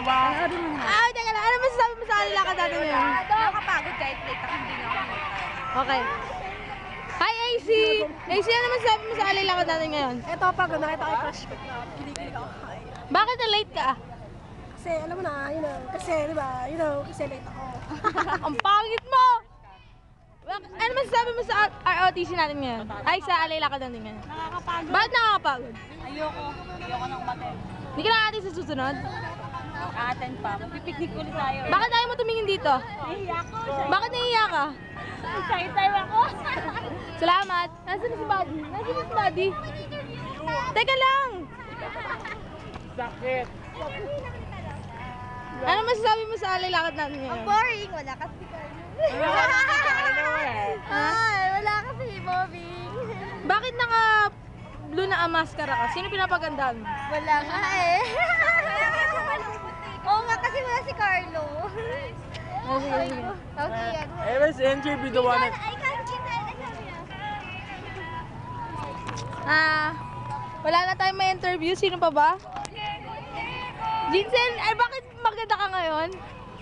dalawa. Ay, teka lang. Ano masasabi mo sa alalakad natin ngayon? Nakakapagod kahit late ako, hindi na ako late. Okay. Hi, AC! AC, ano masasabi mo sa alalakad natin ngayon? Ito, pag nakita ko yung crush ko, kinikilig ako. Bakit na late ka? Kasi, alam mo na, kasi, di ba, kasi late ako. Ang pangit mo! Ano masasabi mo sa ROTC natin ngayon? Ay, sa alalakad natin ngayon? Nakakapagod. Bakit nakakapagod? Ayoko nang umaten. Hindi ka na natin sa susunod? A-attend pa. Magpipiknik ulit tayo. Bakit ayaw mo tumingin dito? Nahiya ako. Bakit nahiya ka? Excited ako. Salamat. Nasaan na si Buddy? Nasaan na si Buddy? Teka lang! Sakit. Ano masasabi mo sa alalakad natin ngayon? Boring. Wala kasi Ay, wala kasi moving. Bakit naka blue na ang maskara ka? Sino pinapagandahan mo? Wala nga eh. Oo nga kasi wala si Carlo. Oh, sige, sige. Okay, yan. Ever NJ be the one that... I can't get Wala na tayong may interview. Sino pa ba? Jinsen, ay bakit maganda ka ngayon?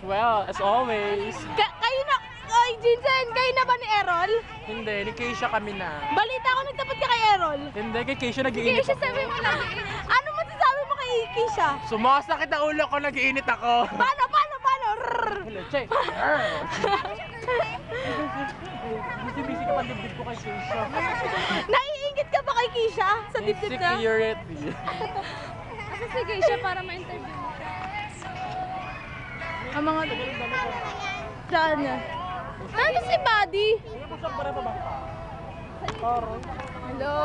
Well, as always. Kayo na, ay Jinsen, kayo na ba ni Errol? Hindi, ni Keisha kami na. Balita ko nagtapat ka kay Errol. Hindi, kay Keisha nag-iinit Keisha, ako. sabi mo lang. Ano masasabi mo kay Keisha? Sumasakit ang ulo ko, nag-iinit ako. Paano? Rrrr. Hello, Che. Busy-busy ka pa dibdib ko kay Keisha. Naiingit ka ba kay Keisha? Sa dibdib na? Insecurity. Kasi si Keisha para ma-interview mo. Ang mga... Saan niya? Ano si Buddy? Hello!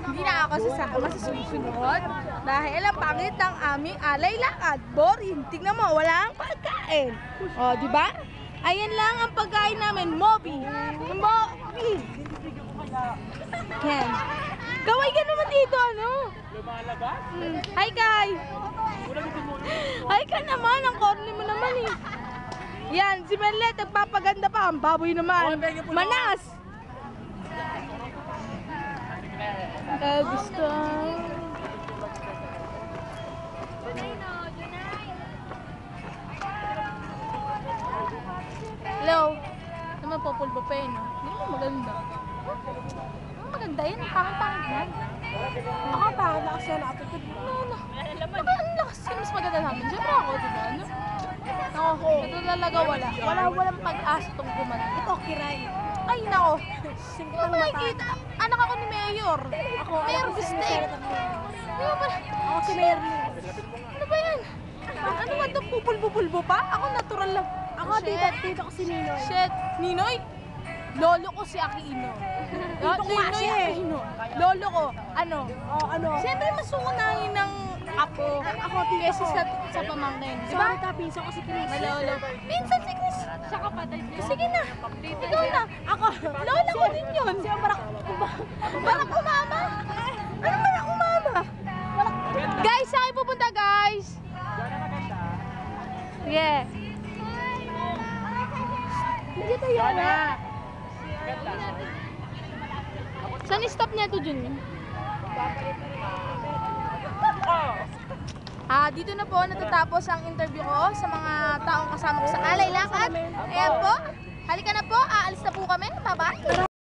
Hindi na ako sasama sa susunod dahil ang pangit ng aming alay lakad. Boring. Tingnan mo, wala ang pagkain. O, di ba? Ayan lang ang pagkain namin, Moby. Moby! Ken. Kaway ka naman dito, ano? Lumalabas? Hi, Kai! Hi ka naman, ang corny mo naman eh. Yan, si Merlet, nagpapaganda pa. Ang baboy naman. Manas! Gusto. Hello? Naman populbo pa yun, no? Hindi mo maganda. Maganda yun, pangit-pangit yan. Ako, parang lakas yan attitude. No. Ang lakas yun, mas maganda namin. Siyempre ako, diba? Ano? Ako, ito talaga wala. Walang pag-asa itong gumanda. Ito, kiray. Ay, nako. Singkit Ano ang ba mata. nakikita? Anak ako ni Mayor. Ako, Mayor ako si Guste. Senator Mayor. Di ba pala? Ako si Mayor Lee. Ano ba yan? Ano ba ito? Pupulbo-pulbo pa? Ako natural lang. Ako, Shit. dito ko si Ninoy. Shit. Ninoy? Lolo ko si Aquino. Dito ko nga siya eh. Aquino. Lolo ko. Ano? Oh, ano? Siyempre mas unahin ng apo. Ako, tito Kesa ko. sa pamangkin. Di Sorry ba? ka, pinso ko si Chris. Malolo. Minsan si Chris. Siya kapatid niya. Sige na. Ikaw na. Ako. Lola ko din yun. Siya, Barack Umama? Ano Barack Umama? Guys, saan kayo pupunta, guys? Sige. Hindi tayo na. Saan i-stop niya ito, Jun? Dito na po natatapos ang interview ko sa mga taong kasama ko sa Alay Lakad. Ayan po. Halika na po. Aalis na po kami. Bye-bye.